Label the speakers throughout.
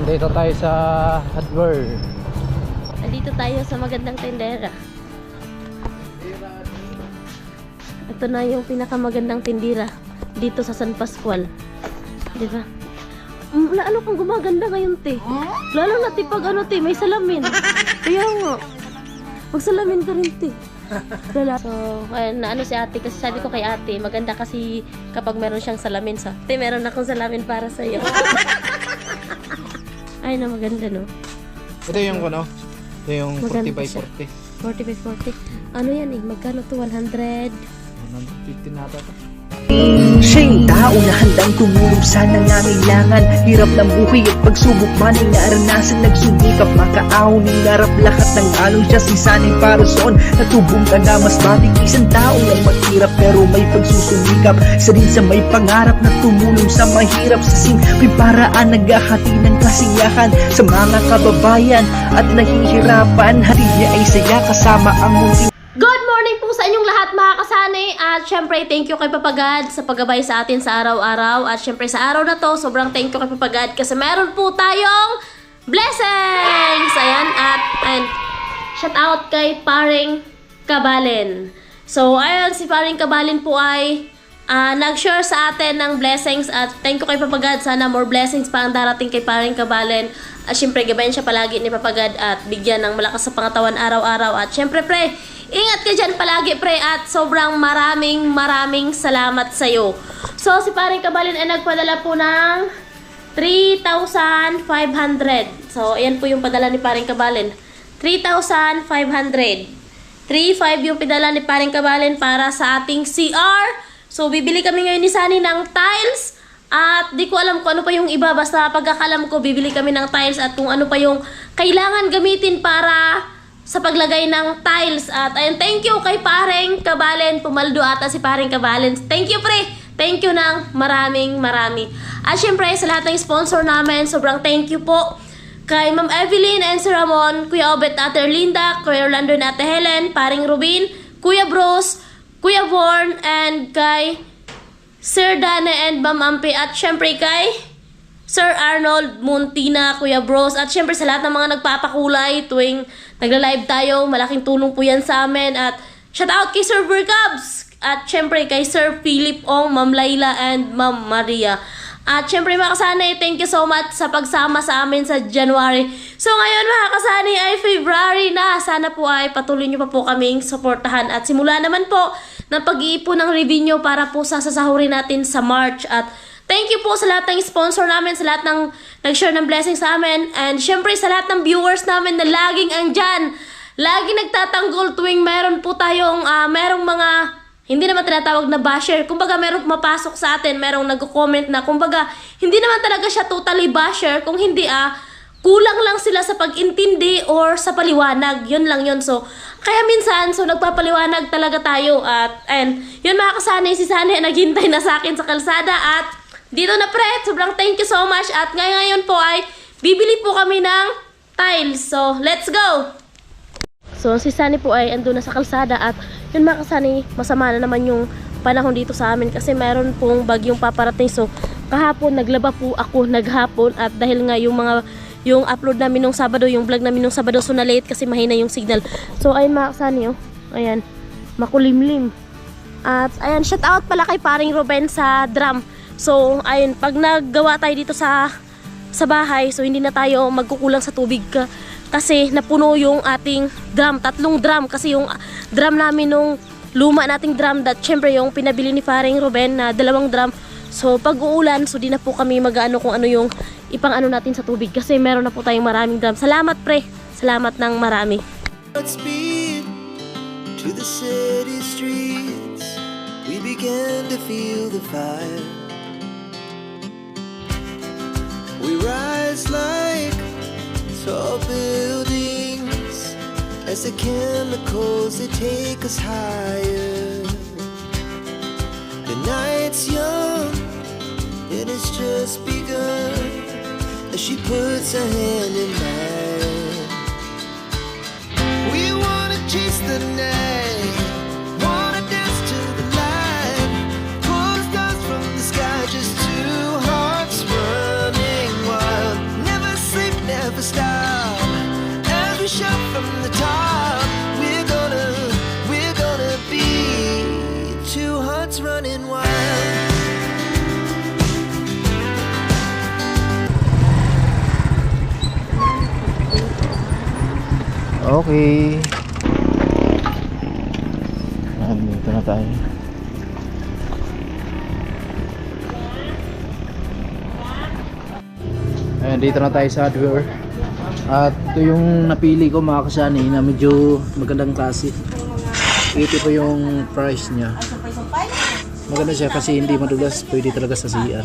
Speaker 1: Nandito tayo sa Hadwer.
Speaker 2: Nandito tayo sa magandang tindera. Ito na yung pinakamagandang tindera dito sa San Pascual. Di ba? Lalo kang gumaganda ngayon, te. Lalo na, te, pag ano, te, may salamin. Kaya nga. Magsalamin ka rin, te. So, na ano si ate, kasi sabi ko kay ate, maganda kasi kapag meron siyang salamin sa. Te, meron akong salamin para sa'yo. Ay, na maganda, no?
Speaker 1: Ito yung ano? Ito yung
Speaker 2: Maganda
Speaker 1: 40 by 40.
Speaker 2: 40. Ano yan eh? Magkano to? 100?
Speaker 1: 150 nata ito.
Speaker 3: Siya yung tao na handang tumulong sa nangangailangan. Hirap ng buhay at pagsubok man ay naranasan. Nagsumikap makaaon ng narap lahat ng alon siya sisanay para soon. Natubong ka na mas matig isang tao lang maghirap pero may pagsusumikap. Isa din sa may pangarap na tumulong sa mahirap. Sa simpleng paraan naghahati ng kasiyahan sa mga kababayan at nahihirapan. Hati niya ay saya kasama ang munting.
Speaker 2: Good morning po sa inyong lahat mga kasani. At syempre thank you kay Papagad sa paggabay sa atin sa araw-araw. At syempre sa araw na to sobrang thank you kay Papagad kasi meron po tayong blessings. Ayan, and shout out kay Paring Kabalen. So ayun, si Paring Kabalen po ay nag-share sa atin ng blessings. At thank you kay Papagad. Sana more blessings pa ang darating kay Paring Kabalen. At syempre gabayan siya palagi ni Papagad at bigyan ng malakas sa pangatawan araw-araw. At syempre pre, ingat ka dyan palagi pre at sobrang maraming salamat sa'yo. So si Paring Kabalen ay nagpadala po ng 3,500. So ayan po yung padala ni Paring Kabalen. 3,500. 3,500 yung padala ni Paring Kabalen para sa ating CR. So bibili kami ngayon ni Sunny ng tiles. At di ko alam kung ano pa yung iba. Basta pagkakalam ko bibili kami ng tiles at kung ano pa yung kailangan gamitin para sa paglagay ng tiles. At ayun, thank you kay Paring Kabalen. Pumaldo ata si Paring Kabalen. Thank you pre. Thank you ng marami. At syempre sa lahat ng sponsor namin, sobrang thank you po. Kay Ma'am Evelyn and Sir Ramon, Kuya Obet, Ate Erlinda, Kuya Orlando and Ate Helen, Paring Rubin, Kuya Bros, Kuya Born, and kay Sir Dane and Ma'am Ampi. At syempre kay Sir Arnold Muntina, Kuya Bros. At syempre sa lahat ng mga nagpapakulay tuwing nagla-live tayo, malaking tulong po yan sa amin. At shout out kay Sir Burkabs. At syempre kay Sir Philip Ong, Ma'am Layla and Ma'am Maria. At syempre mga kasani, thank you so much sa pagsama sa amin sa January. So ngayon mga kasani ay February na. Sana po ay patuloy nyo pa po kaming suportahan. At simula naman po ng pag-iipon ng revenue para po sa sasahurin natin sa March. At thank you po sa lahat ng sponsor namin, sa lahat ng nag-share ng blessings sa amin. And syempre sa lahat ng viewers namin na laging andyan. Laging nagtatanggol tuwing meron po tayong, merong mga hindi naman tinatawag na basher. Kumbaga merong mapasok sa atin, merong nag-comment na kumbaga hindi naman talaga siya totally basher. Kung hindi kulang lang sila sa pag-intindi or sa paliwanag. Yun lang yun. So, kaya minsan, so nagpapaliwanag talaga tayo. And yun mga kasani, si Sunny naghintay na sa akin sa kalsada. At dito na pre, sobrang thank you so much. At ngayon po ay bibili po kami ng tiles. So, let's go! So, si Sunny po ay ando na sa kalsada. At yun mga kasani, masama na naman yung panahon dito sa amin. Kasi meron pong bagyong paparating. So, kahapon naglaba po ako naghapon. At dahil nga yung upload namin nung Sabado, yung vlog namin nung Sabado, so na late kasi mahina yung signal. So ayun mga kasani, ayan, makulimlim. At ayan, shout out pala kay Paring Ruben sa drum. So ayun, pag naggawa tayo dito sa bahay, so hindi na tayo magkukulang sa tubig kasi napuno yung ating drum, 3 drum kasi yung drum namin nung luma nating drum, that syempre yung pinabili ni Paring Ruben na 2 drum. So pag uulan, so di na po kami mag-ano kung ano yung ipang-ano natin sa tubig kasi meron na po tayong maraming drum. Salamat pre, salamat ng marami.
Speaker 4: Speed to the city streets, we began to feel the fire. We rise like tall buildings as the chemicals they take us higher. The night's young, it has just begun as she puts her hand in mine. We wanna chase the night, wanna dance to the light, pull the stars from the sky, just 2 hearts running wild. Never say
Speaker 1: Okay. Dito na tayo. Ayan, dito na tayo sa hardware. At ito yung napili ko mga kasani na medyo magandang klase. 80 po yung price niya. Maganda siya kasi hindi madulas, pwede talaga sa CR.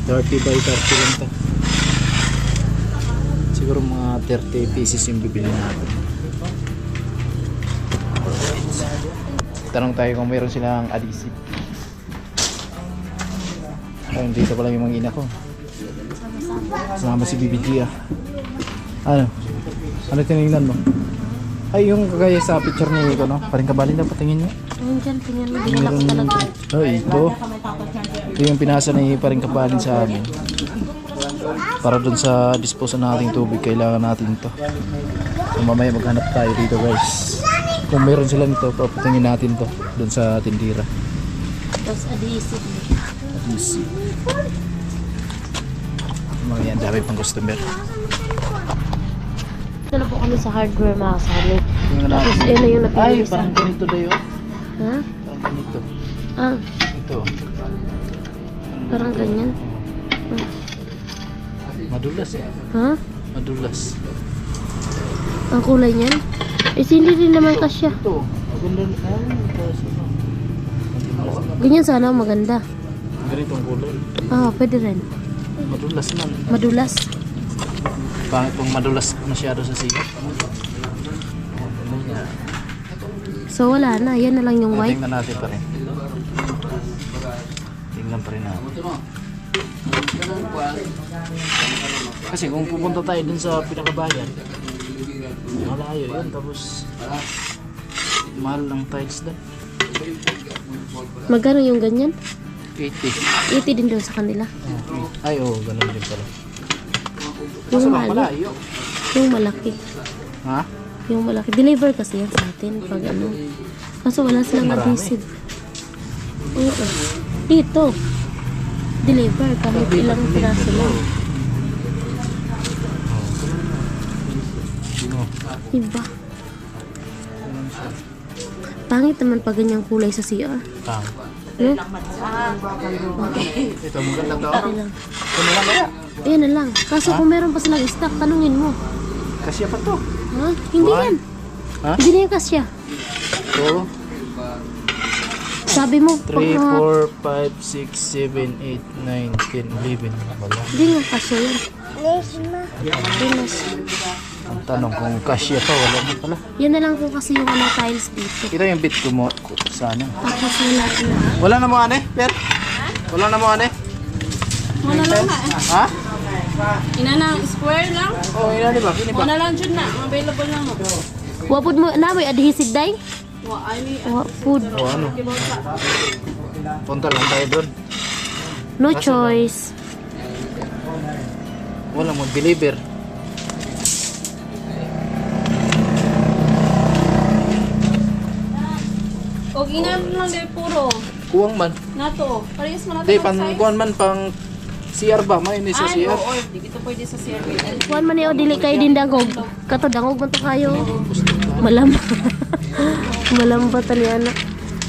Speaker 1: 30 by 30 lang to. Siguro mga 30 pieces yung bibili natin. Tanong tayo kung mayroon silang adhesive. Ayun, dito pala yung mga ina ko. Sama si BBG ah. Ano? Ano tinignan mo? Ay, yung kagaya sa picture ni Nico, no? Paring kabalin na patingin niya.
Speaker 2: Ayun dyan, tingnan mo. Binalak ko talaga.
Speaker 1: Oh, ito. Ito yung pinasa ni paring kabalin sa amin. Para dun sa disposal nating tubig, kailangan natin to. So, mamaya maghanap tayo dito guys. Kung meron sila nito, papatingin natin to dun sa tindira.
Speaker 2: Tapos adhesive.
Speaker 1: Adhesive. Mga yan, dami pang customer.
Speaker 2: Ito na po kami sa hardware mga kasali.
Speaker 1: Tingnan
Speaker 2: Tapos
Speaker 1: natin.
Speaker 2: yun na yung napili
Speaker 1: Ay,
Speaker 2: sa...
Speaker 1: parang ganito na yun.
Speaker 2: Ha?
Speaker 1: Parang ganito.
Speaker 2: Ah,
Speaker 1: Ito.
Speaker 2: parang ganyan.
Speaker 1: Madulas eh.
Speaker 2: Ha?
Speaker 1: Madulas.
Speaker 2: Ang kulay niyan? Eh, hindi din naman kasya.
Speaker 1: Ito. Maganda. Ay, madulas.
Speaker 2: Ganyan sana maganda.
Speaker 1: Ganitong kulay.
Speaker 2: Ah, pwede rin.
Speaker 1: Madulas man.
Speaker 2: Madulas.
Speaker 1: Pangit kung madulas masyado sa sigat.
Speaker 2: So wala na, yan na lang yung white.
Speaker 1: Tingnan natin pa rin. Tingnan pa rin natin. Kasi kung pupunta tayo dun sa pinakabayan, malayo yun, tapos mahal ng tiles doon.
Speaker 2: Magkano yung ganyan?
Speaker 1: 80.
Speaker 2: 80 din doon sa kanila.
Speaker 1: Ay, oo, ganun din pala.
Speaker 2: Yung
Speaker 1: Kaso lang
Speaker 2: mali.
Speaker 1: malayo.
Speaker 2: Yung malaki.
Speaker 1: Ha?
Speaker 2: Yung malaki. Deliver kasi yan sa atin pag ano. Kaso wala silang
Speaker 1: Marami.
Speaker 2: adhesive. Oo. Dito. Deliver kahit ilang piraso lang.
Speaker 1: Sino?
Speaker 2: Iba. Pangit naman pag ganyang kulay sa CR.
Speaker 1: Tang.
Speaker 2: No?
Speaker 1: Ito, maganda to.
Speaker 2: Okay lang.
Speaker 1: Ito na lang kaya.
Speaker 2: Ayan na lang. Kaso kung meron pa silang stock, tanungin mo.
Speaker 1: Kasi pa to.
Speaker 2: Ha? Hindi
Speaker 1: One.
Speaker 2: yan.
Speaker 1: Ha?
Speaker 2: Hindi na yung kasya.
Speaker 1: Ito.
Speaker 2: Sabi mo,
Speaker 1: 3,
Speaker 2: pagka...
Speaker 1: 4, 5, 6, 7, 8, 9, 10, 11. Wala.
Speaker 2: Hindi nga kasya yan. Yes.
Speaker 1: Ang tanong kung kasya to, wala na pala.
Speaker 2: Yan na lang po kasi yung ano, tiles dito.
Speaker 1: Ito yung bit ko mo sa ano.
Speaker 2: Tapos wala na.
Speaker 1: Wala na mo ane, Per? Wala na mo ane?
Speaker 5: Wala lang na.
Speaker 1: Ha?
Speaker 5: Ina na, square lang.
Speaker 1: Oo, ina di ba? Kini ba?
Speaker 5: Wala lang dyan na. Available lang mo.
Speaker 2: Wapod mo, na may adhesive day?
Speaker 5: Wa, ay,
Speaker 2: Wapod.
Speaker 1: O ano? Punta lang tayo doon.
Speaker 2: No choice.
Speaker 1: Wala mo deliver.
Speaker 5: o ina lang din puro.
Speaker 1: Kuwang man.
Speaker 5: Nato. Parehas mo nato.
Speaker 1: Di, pang kuwan man, pang CR ba? May hindi sa
Speaker 5: Ay,
Speaker 1: CR.
Speaker 5: oo. Di kita pwede sa CRB.
Speaker 2: Kuan man niyo dili kay din dangog. Kato dangog man to kayo. Malamba. Malamba tani ana.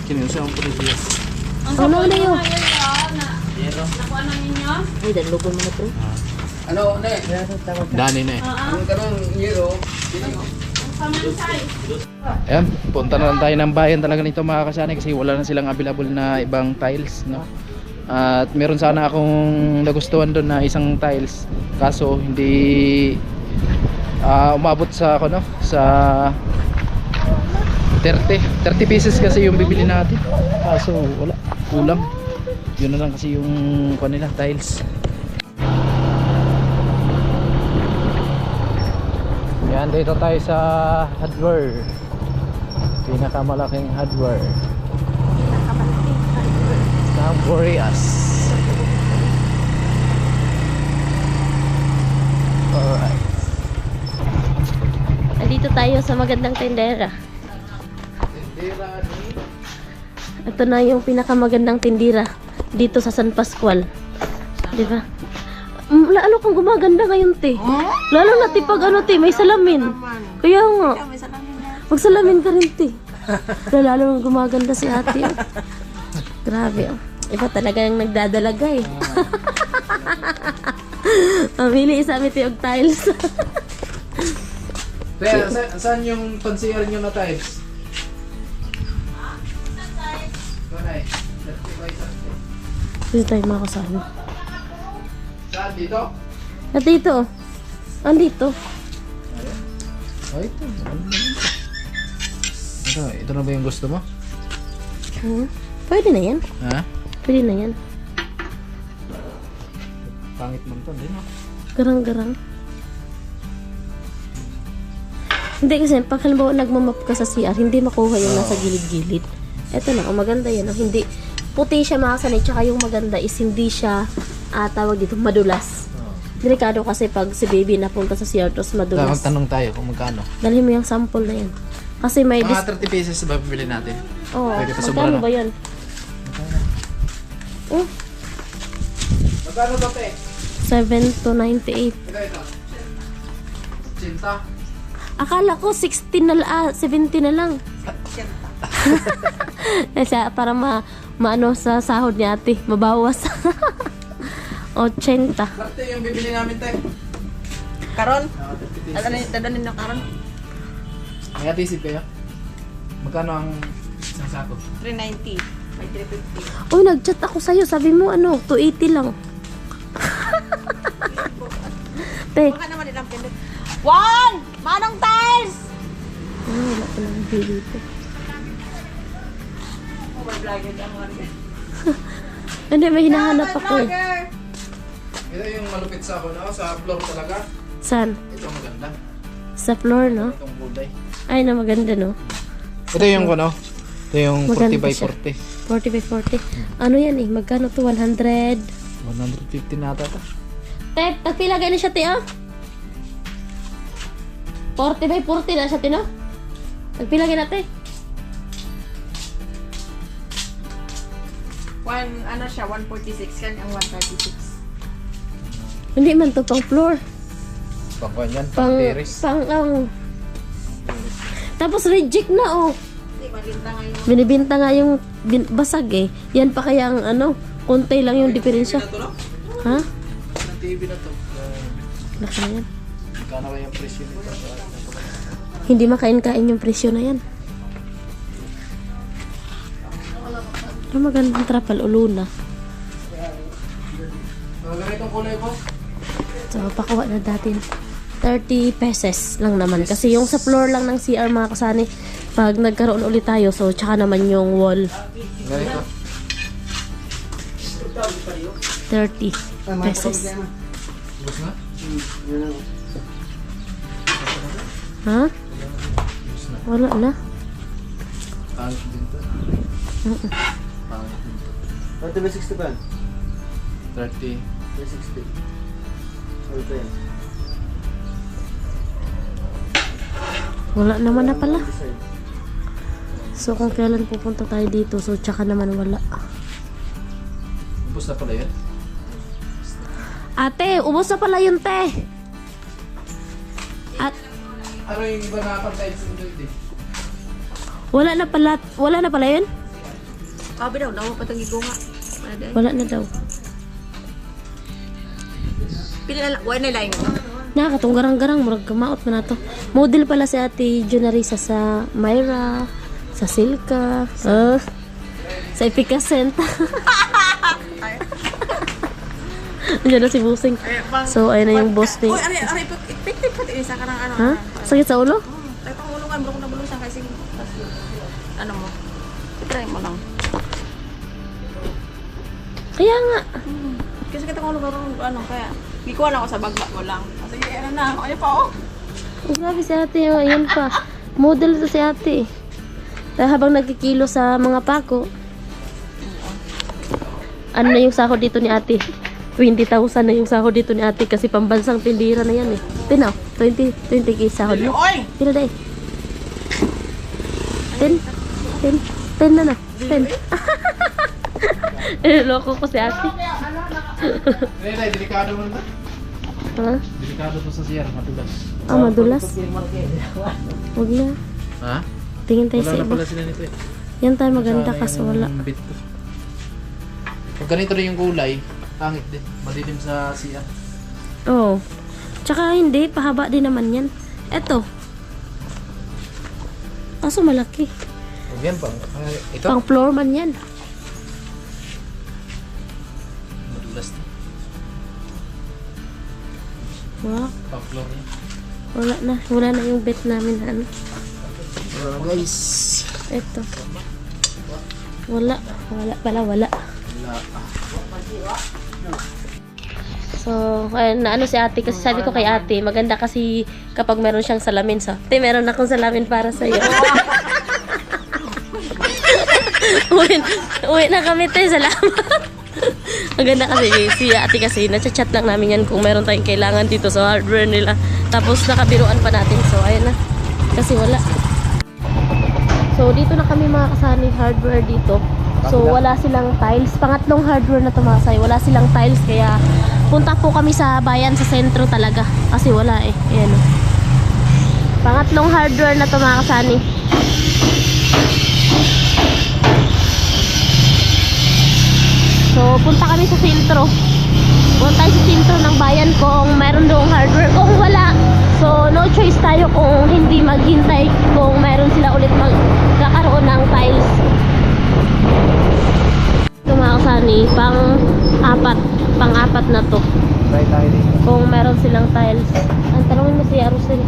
Speaker 1: Kini sa ang pulisya.
Speaker 5: Ang
Speaker 2: Ano na yun?
Speaker 5: Nakuha na ninyo?
Speaker 2: Ay, dalugon mo na to.
Speaker 1: Dani na eh.
Speaker 5: Sama yung size.
Speaker 1: Ayan, punta na lang tayo ng bayan talaga nito mga kasani kasi wala na silang available na ibang tiles, no? At meron sana akong nagustuhan doon na isang tiles kaso hindi umabot sa ako, no? Sa 30 pieces kasi yung bibili natin kaso wala, kulang. Yun na lang kasi yung kanila tiles. Yan, dito tayo sa hardware. Pinakamalaking hardware. Sa Boreas. Alright.
Speaker 2: Andito tayo sa magandang tindera. Ito na yung pinakamagandang tindira dito sa San Pascual. Di ba? lalo kang gumaganda ngayon, te. Lalo na, te, pag ano, te, may salamin. Kaya nga. Magsalamin ka rin, te. Lalo nang gumaganda si ate. Oh. Grabe, oh. Iba talaga yung nagdadalaga, eh. Pamili isa mi tiyog tiles.
Speaker 1: Kaya, saan yung pansiyar nyo na tiles? Saan?
Speaker 2: Dito tayo mga kasama.
Speaker 1: Saan? Dito?
Speaker 2: At dito, oh. Andito.
Speaker 1: Ay, ito. Ito na ba yung gusto mo?
Speaker 2: Pwede na yan.
Speaker 1: Ha?
Speaker 2: Pwede na yan.
Speaker 1: Pangit man to, din, no?
Speaker 2: Garang-garang. Hindi kasi, pag halimbawa nagmamap ka sa CR, hindi makuha yung nasa gilid-gilid. Eto na, maganda yan. Oh. Hindi, puti siya makasanay, tsaka yung maganda is hindi siya, tawag dito, madulas. Delikado kasi pag si baby napunta sa CR, tapos madulas.
Speaker 1: Tanong tayo kung magkano.
Speaker 2: Dalhin mo yung sample na yan. Kasi may
Speaker 1: Mga 30 pesos ba bibili natin?
Speaker 2: Oo,
Speaker 1: Pwede pa sobra,
Speaker 2: magkano
Speaker 1: no?
Speaker 2: ba yan? Oh,
Speaker 1: Magkano ba, te?
Speaker 2: 7 to 98.
Speaker 1: Ito. Cinta.
Speaker 2: Akala ko 16 na 70 na lang. Para maano sa sahod ni ate, mabawas. 80.
Speaker 1: Ate, yung bibili namin, te.
Speaker 5: Karon?
Speaker 1: 30 pesos.
Speaker 5: Dadanin na karon?
Speaker 1: May atisip kayo? Magkano ang isang sako?
Speaker 5: 390. May 350.
Speaker 2: Uy, nag-chat ako sa'yo. Sabi mo, 280 lang. Te.
Speaker 5: Baka naman ilang pindot. Juan! Manong tiles!
Speaker 2: Wala pa lang dito.
Speaker 5: Vlogger ka mo.
Speaker 2: Hindi, may hinahanap ako eh.
Speaker 1: Ito yung malupit sa ako, no? Sa floor talaga.
Speaker 2: Saan?
Speaker 1: Ito maganda.
Speaker 2: Sa floor, no?
Speaker 1: Itong kulay.
Speaker 2: Ay, na maganda, no?
Speaker 1: Ito yung ano? Ito yung 40
Speaker 2: Maganda
Speaker 1: by
Speaker 2: siya.
Speaker 1: 40.
Speaker 2: 40 by 40. Ano yan eh? Magkano to? 100?
Speaker 1: 150 na ata ito.
Speaker 2: Te, tagpilagay na siya, te, ah? 40 by 40 na siya, te, no? Tagpilagay na, te.
Speaker 5: Ano siya, 146. Kan ang 136.
Speaker 2: Hindi man to pang floor.
Speaker 1: Pangkuhan yan,
Speaker 2: Pang,
Speaker 1: pang terrace.
Speaker 2: Tapos reject na, oh.
Speaker 5: Hindi, malinta ngayon.
Speaker 2: Binibinta nga yung basag eh. Yan pa kaya ang konti lang yung diferensya. Ha?
Speaker 1: Ang TV na to.
Speaker 2: Laki na yan.
Speaker 1: Magkano kaya yung presyo nito?
Speaker 2: Hindi makain-kain yung presyo na yan. Ano magandang trapal, uluna.
Speaker 1: Ganitong kulay, boss?
Speaker 2: So, pakuha na natin. 30 pesos lang naman. Kasi yung sa floor lang ng CR mga kasani, pag nagkaroon ulit tayo, so tsaka naman yung wall.
Speaker 1: Ganito.
Speaker 2: 30 pesos.
Speaker 1: Boss na?
Speaker 2: Ha? Wala na.
Speaker 1: Pangit din to. Pangit din to.
Speaker 6: Ano ba 60 pa?
Speaker 1: 30.
Speaker 6: 60. Ano pa yan?
Speaker 2: Wala naman na pala. So kung kailan pupunta tayo dito, so tsaka naman wala.
Speaker 1: Ubus na pala yun?
Speaker 2: Ate, ubos na pala yun, te. At
Speaker 1: Ano yung iba na pang-type sa dito?
Speaker 2: wala na pala yun?
Speaker 5: Kabi daw, daw pa itong igunga.
Speaker 2: Wala na daw.
Speaker 5: Pili na lang, wala na lang.
Speaker 2: Nakakatong garang-garang, murag kamaot na to. Model pala si Ate Junarisa sa Myra, sa Silka, sa Epicacent. Diyan na si Busing. So, ayun na yung boss ni...
Speaker 5: Uy, ipiktik pati isa ka ng ano.
Speaker 2: Ha? Sakit sa ulo?
Speaker 5: Tayo pang ulungan, bro ko na bulusan kasi ano mo. Try mo lang.
Speaker 2: Kaya nga.
Speaker 5: Kasi kita ko ano, kaya gikuha lang ako sa bagba ko lang. Sige, ano na, ano pa oh.
Speaker 2: Ang grabe si ate, oh, ayan pa. Model to si ate. Dahil habang nagkikilo sa mga pako, ano na yung sahod dito ni ate? 20,000 na yung sahod dito ni ate kasi pambansang tindira na yan eh. Tinaw, 20k sahod mo.
Speaker 5: Oy!
Speaker 2: Pila day? 10 na na. 10. Loko ko si ate.
Speaker 1: Delikado mo na.
Speaker 2: Ha?
Speaker 1: Delikado to sa CR, madulas.
Speaker 2: Ah, madulas. Huwag na.
Speaker 1: Ha?
Speaker 2: Tingin tayo
Speaker 1: Wala
Speaker 2: sa
Speaker 1: na
Speaker 2: iba.
Speaker 1: pala sila nito eh.
Speaker 2: Yan tayo maganda
Speaker 1: Sana
Speaker 2: kasi
Speaker 1: yung
Speaker 2: wala.
Speaker 1: bit ko. Pag ganito rin yung kulay, pangit din. Madilim sa CR.
Speaker 2: Oo. Tsaka hindi, pahaba din naman yan. Eto. Kaso malaki.
Speaker 1: Huwag yan pang. Ito?
Speaker 2: Pang floor man yan.
Speaker 1: Madulas din.
Speaker 2: Wow.
Speaker 1: Pang floor niya.
Speaker 2: Wala na. Wala na yung bed namin. Ano?
Speaker 1: Wala na guys.
Speaker 2: Eto. Wala. Wala pala. Wala.
Speaker 1: Wala.
Speaker 2: So, ayun, naano si ate kasi sabi ko kay ate, maganda kasi kapag meron siyang salamin sa. Ate, meron akong salamin para sa iyo. uwi na kami, te. Salamat. Maganda kasi si ate kasi nasa-chat lang namin yan kung meron tayong kailangan dito sa hardware nila. Tapos nakabiruan pa natin. So, ayun na. Kasi wala. So, dito na kami mga kasani hardware dito. So, wala silang tiles. Pangatlong hardware na tumasay. Wala silang tiles. Kaya, punta po kami sa bayan, sa sentro talaga. Kasi wala eh. Ayan. Pangatlong hardware na tumakasani. So, punta kami sa sentro. Punta tayo sa sentro ng bayan kung mayroon doong hardware. Kung wala, so no choice tayo kung hindi maghintay kung mayroon sila ulit magkakaroon ng tiles. Ito mga kasani, pang-apat na to.
Speaker 1: Try tayo dito.
Speaker 2: Kung meron silang tiles. Ang tanongin mo si Arusel.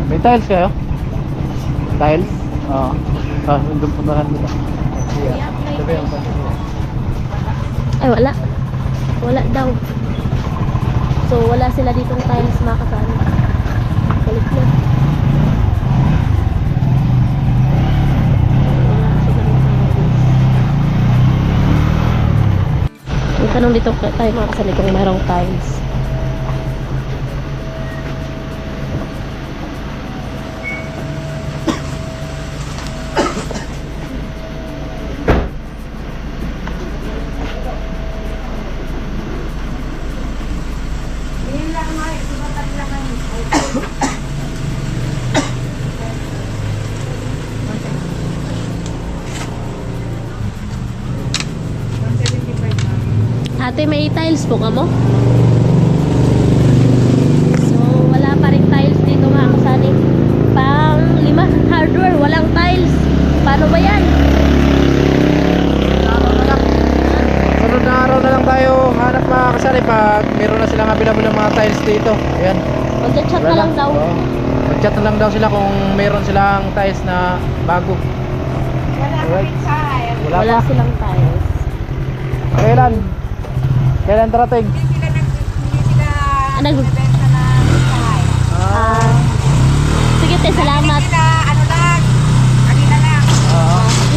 Speaker 1: May tiles kayo? Tiles? Oo. Doon puntahan mo na. Sabi ang
Speaker 2: Ay, wala. Wala daw. So, wala sila ditong tiles mga kasani. Balik na. May tanong dito tayo mga kasani kung merong tiles. Ate, may tiles po ka mo? So, wala pa rin tiles dito mga kasani. Pang 5 hardware, walang tiles. Paano ba yan?
Speaker 1: Sunod na araw na lang tayo hanap mga kasari pag meron na silang available ng mga tiles dito. Ayan.
Speaker 2: Mag-chat na lang daw.
Speaker 1: Oo. Mag-chat na lang daw sila kung meron silang tiles na bago. Wala
Speaker 2: Wala
Speaker 1: pa.
Speaker 2: silang tiles.
Speaker 1: Kailan? Kailan darating?
Speaker 2: Ano? Sige, te, salamat.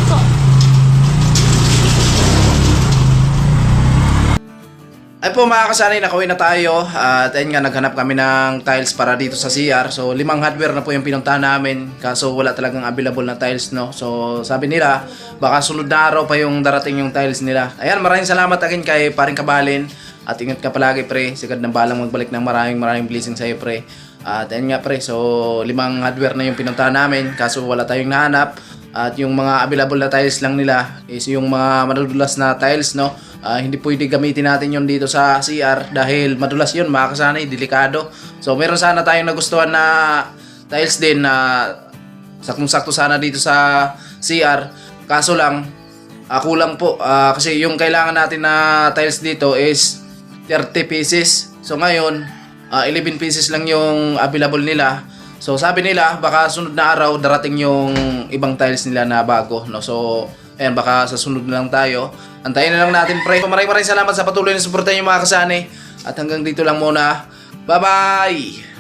Speaker 2: Ito.
Speaker 1: Ay po mga kasanay, nakauwi na tayo at ayun nga naghanap kami ng tiles para dito sa CR. So 5 hardware na po yung pinuntahan namin kaso wala talagang available na tiles, no. So sabi nila baka sunod na araw pa yung darating yung tiles nila. Ayan, maraming salamat again kay Paring Kabalin at ingat ka palagi pre. Sigad ng balang magbalik ng maraming blessing sa iyo pre. At ayun nga pre, so 5 hardware na yung pinuntahan namin kaso wala tayong nahanap. At yung mga available na tiles lang nila is yung mga madudulas na tiles, no. Hindi pwede gamitin natin yun dito sa CR dahil madulas yun mga kasanay, delikado. So meron sana tayong nagustuhan na tiles din na saktong-sakto sana dito sa CR. Kaso lang, kulang po kasi yung kailangan natin na tiles dito is 30 pieces. So ngayon, 11 pieces lang yung available nila. So sabi nila baka sunod na araw darating yung ibang tiles nila na bago, no. So ayan, baka sa sunod na lang tayo. Antayin na lang natin pre. Maraming salamat sa patuloy na suporta niyo mga kasani. At hanggang dito lang muna. Bye bye.